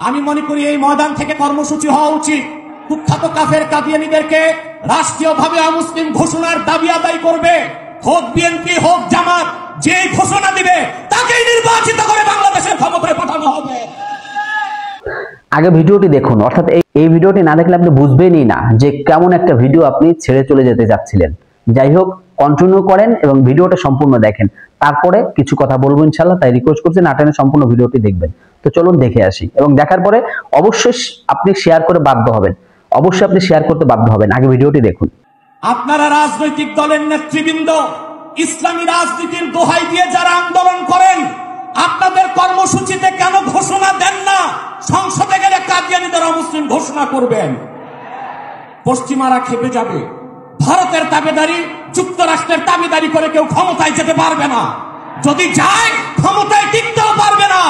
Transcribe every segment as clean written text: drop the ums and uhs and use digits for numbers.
আমি মনে করি এই ময়দান থেকে কর্মসূচি হওয়া উচিত। কুখ্যাত কাফের কাদিয়ানীদেরকে রাষ্ট্রীয়ভাবে অমুসলিম ঘোষণার দাবি আদায় করবে, হোক বিএনপি হোক জামাত, যে ঘোষণা দিবে তাকেই নির্বাচিত করে বাংলাদেশের ক্ষমতায় পাঠানো হবে। আগে ভিডিওটি দেখুন, অর্থাৎ এই ভিডিওটি না দেখলে আপনি বুঝবেনই না যে কেমন একটা ভিডিও আপনি ছেড়ে চলে যেতে যাচ্ছিলেন। যাই হোক, কন্টিনিউ করেন এবং ভিডিওটা সম্পূর্ণ দেখেন, তারপরে কিছু কথা বলবো ইনশাআল্লাহ। তাই রিকোয়েস্ট করছি না টেনে সম্পূর্ণ ভিডিওটি দেখবেন। তো চলুন দেখে আসি, এবং দেখার পরে অবশ্যই আপনি শেয়ার করে বাধ্য হবেন, অবশ্যই আপনি শেয়ার করতে বাধ্য হবেন। আগে ভিডিওটি দেখুন। আপনারা রাজনৈতিক দলের নেতৃবৃন্দ ইসলামী রাজনীতির দোহাই দিয়ে যারা আন্দোলন করেন, আপনাদের কর্মসূচিতে কেন ঘোষণা দেন না সংসদে গেলে কাদিয়ানীদের অমুসলিম ঘোষণা করবেন? পশ্চিমারা খেপে যাবে। ভারতের দাবিদারি, যুক্তরাষ্ট্রের দাবিদারি করে কেউ ক্ষমতায় যেতে পারবে না। যদি যায় ক্ষমতায় টিকতেও পারবে না।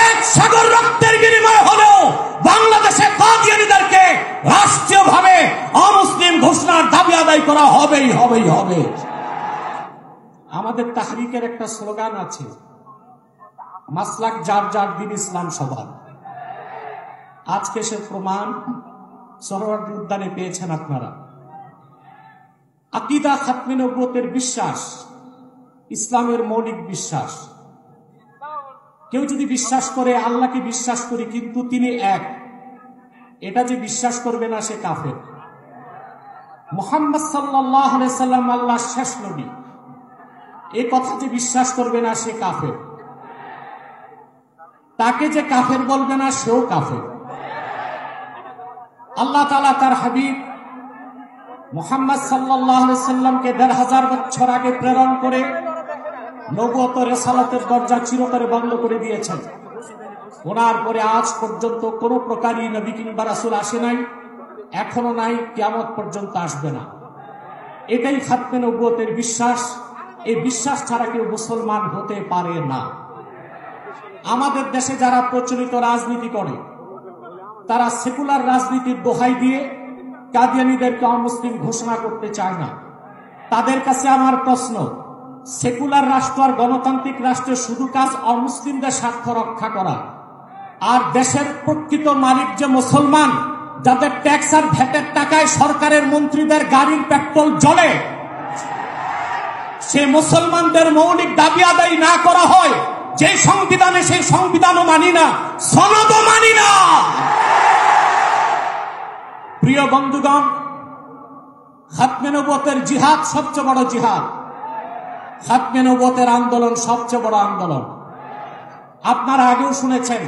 এক সাগর রক্তের বিনিময় হলেও বাংলাদেশে কাদিয়ানীদেরকে রাষ্ট্রীয়ভাবে অমুসলিম ঘোষণার দাবি আদায় করা হবেই হবে। আমাদের তাহরিকের একটা স্লোগান আছে, মাসলাক যার যার, দিন ইসলাম সবার। আজকে সে প্রমাণ সোহরাওয়ার্দী উদ্যানে পেয়েছেন আপনারা। আকীদা খাতমে নবুয়তের বিশ্বাস ইসলামের মৌলিক বিশ্বাস। কেউ যদি বিশ্বাস করে আল্লাহকে বিশ্বাস করি কিন্তু তিনি এক, এটা যে বিশ্বাস করবে না সে কাফের। মুহাম্মদ সাল্লাল্লাহু আলাইহি সাল্লাম আল্লাহর শেষ নবী, এই কথা যে বিশ্বাস করবে না সে কাফের। তাকে যে কাফের বলবে না সেও কাফের। আল্লাহ তাআলা তার হাবিব মুহাম্মদ সাল্লাল্লাহু আলাইহি সাল্লামকে ১৫০০ বছর আগে প্রেরণ করে নবুয়ত রিসালাতের দরজা চিরতরে বন্ধ করে দিয়েছেন। ওনার পরে আজ পর্যন্ত কোন প্রকারই নবী কিংবা রাসূল আসে নাই, এখনো নাই, কিয়ামত পর্যন্ত আসবে না। এটাই খাতমে নবুয়তের বিশ্বাস। এই বিশ্বাস ছাড়া কেউ মুসলমান হতে পারে না। আমাদের দেশে যারা প্রচলিত রাজনীতি করে তারা সেকুলার রাজনীতির দোহাই দিয়ে কাদিয়ানীদেরকে অমুসলিম ঘোষণা করতে চায় না। তাদের কাছে আমার প্রশ্ন, সেকুলার রাষ্ট্র আর গণতান্ত্রিক রাষ্ট্রের শুধু কাজ অমুসলিমদের স্বার্থ রক্ষা করা, আর দেশের প্রকৃত মালিক যে মুসলমান, যাদের ট্যাক্স আর ভ্যাটের টাকায় সরকারের মন্ত্রীদের গাড়ির পেট্রোল জ্বলে, সে মুসলমানদের মৌলিক দাবি আদায় না করা হয় যে সংবিধানে, সেই সংবিধানও মানি না, সনদও মানি না। প্রিয় বন্ধুগণ, খাতমে নবুয়তের জিহাদ সবচেয়ে বড় জিহাদ, খাতমে নবুয়তের আন্দোলন সবচেয়ে বড় আন্দোলন। আপনারা আগেও শুনেছেন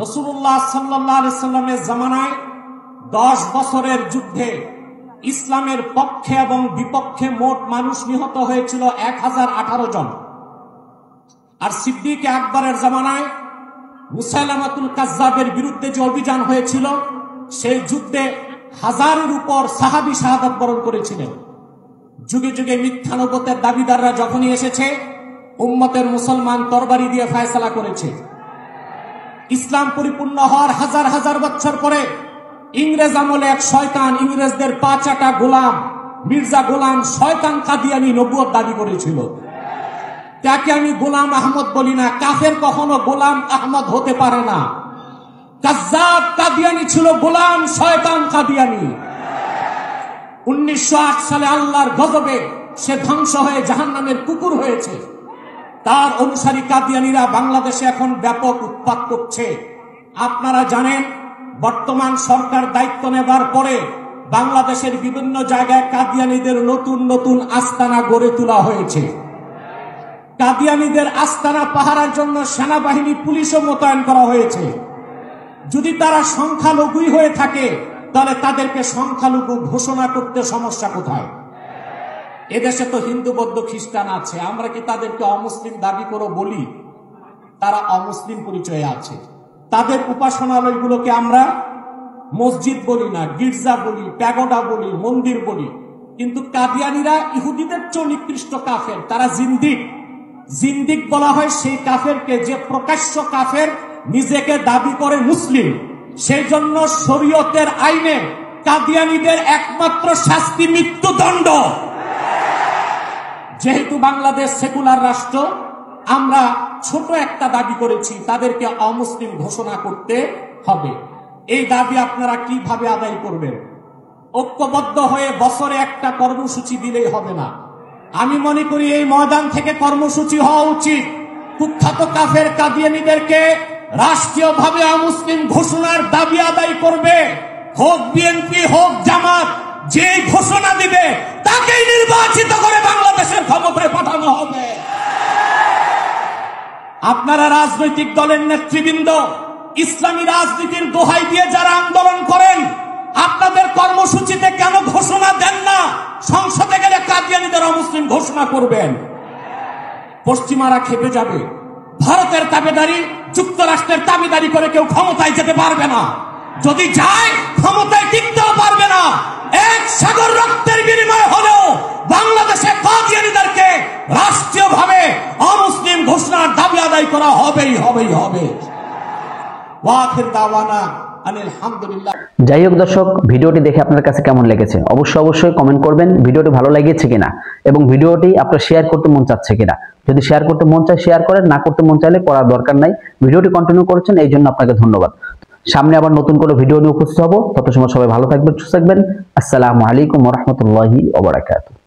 রাসূলুল্লাহ সাল্লাল্লাহু আলাইহি সাল্লামের জামানায় 10 বছরের যুদ্ধে ইসলামের পক্ষে এবং বিপক্ষে মোট মানুষ নিহত হয়েছিল 1018 জন। আর সিদ্দিক আকবরের জামানায় মুসাইলামাতুল কাজ্জাবের বিরুদ্ধে যে অভিযান হয়েছিল, সেই যুদ্ধে 1000-এর উপর সাহাবী শাহাদাত বরণ করেছিলেন। যুগে যুগে মিথ্যা নবুয়তের দাবিদাররা যখনই এসেছে, উম্মতের মুসলমান তরবারি দিয়ে ফয়সালা করেছে। ইসলাম পরিপূর্ণ হওয়ার হাজার হাজার বছর পরে ইংরেজ আমলে এক শয়তান, ইংরেজদের পা চাটা গোলাম মির্জা গোলাম শয়তান কাদিয়ানী নবুয়ত দাবি করেছিল। তাকে আমি গোলাম আহমদ বলি না, কাফের কখনো গোলাম আহমদ হতে পারে না। কাজ্জাব কাদিয়ানী ছিল গোলাম শয়তান কাদিয়ানী। 1908 সালে আল্লাহর গজবে সে ধ্বংস হয়ে জাহান্নামের কুকুর হয়েছে। তার অনুসারী কাদিয়ানীরা বাংলাদেশে এখন ব্যাপক উৎপাত করছে। আপনারা জানেন, বর্তমান সরকার দায়িত্ব নেবার পরে বাংলাদেশের বিভিন্ন জায়গায় কাদিয়ানীদের নতুন নতুন আস্তানা গড়ে তোলা হয়েছে। কাদিয়ানীদের আস্তানা পাহারার জন্য সেনাবাহিনী, পুলিশও মোতায়েন করা হয়েছে। যদি তারা সংখ্যালঘুই হয়ে থাকে তাহলে তাদেরকে সংখ্যালঘু ঘোষণা করতে সমস্যা কোথায়? এদেশে তো হিন্দু, বৌদ্ধ, খ্রিস্টান আছে, আমরা কি তাদেরকে অমুসলিম দাবি করে বলি? তারা অমুসলিম পরিচয়ে আছে। তাদের উপাসনালয়গুলোকে আমরা মসজিদ বলি না, গির্জা বলি, প্যাগোডা বলি, মন্দির বলি। কিন্তু কাদিয়ানীরা ইহুদিদের চেয়ে নিকৃষ্ট কাফের, তারা জিন্দিক। জিন্দিক বলা হয় সেই কাফেরকে যে প্রকাশ্য কাফের, নিজেকে দাবি করে মুসলিম। সেই জন্য শরীয়তের আইনে কাদিয়ানীদের একমাত্র শাস্তি মৃত্যুদণ্ড। যেহেতু বাংলাদেশ সেকুলার রাষ্ট্র, আমরা ছোট একটা দাবি করেছি, তাদেরকে অমুসলিম ঘোষণা করতে হবে। এই দাবি আপনারা কিভাবে আদায় করবেন? ঐক্যবদ্ধ হয়ে বছরে একটা কর্মসূচি দিলেই হবে না। আমি মনে করি এই ময়দান থেকে কর্মসূচি হওয়া উচিত। কুখ্যাত কাফের কাদিয়ানীদেরকে রাষ্ট্রীয়ভাবে অমুসলিম ঘোষণার দাবি আদায় করবে। হোক বিএনপি হোক জামাত, যে ঘোষণা দিবে তাকেই নির্বাচিত করে বাংলাদেশের ক্ষমতায় পাঠানো হবে। আপনারা রাজনৈতিক দলের নেতৃবৃন্দ ইসলামী রাজনীতির দোহাই দিয়ে যারা আন্দোলন করেন, আপনাদের কর্মসূচিতে কেন ঘোষণা দেন না? সংসদে গেলে কাদিয়ানীদের অমুসলিম ঘোষণা করবেন। পশ্চিমারা খেপে যাবে। ভারতের তাবেদারি, যুক্তরাষ্ট্রের তাবেদারি করে কেউ ক্ষমতায় যেতে পারবে না। যদি যায় ক্ষমতায় টিকতেও পারবে না। এক সাগর রক্তের বিনিময় হলেও বাংলাদেশে কাদিয়ানীদেরকে রাষ্ট্রীয়ভাবে অমুসলিম ঘোষণার দাবি আদায় করা হবেই হবে। ওয়াখির দাওয়ানা আলহামদুলিল্লাহ। যাই হোক দর্শক, ভিডিওটি দেখে আপনার কাছে কেমন লেগেছে অবশ্যই কমেন্ট করবেন। ভিডিওটি ভালো লেগেছে কিনা এবং ভিডিওটি আপনার শেয়ার করতে মন চাচ্ছে কিনা। যদি শেয়ার করতে মন চায় শেয়ার করেন, না করতে মন চাইলে করার দরকার নাই। ভিডিওটি কন্টিনিউ করেছেন এই জন্য আপনাকে ধন্যবাদ। সামনে আবার নতুন কোনো ভিডিও নিয়ে উপস্থিত হব। তত সময় সবাই ভালো থাকবেন, সুস্থ থাকবেন। আসসালামু আলাইকুম ওয়া রাহমাতুল্লাহি ওয়া বারাকাতুহু।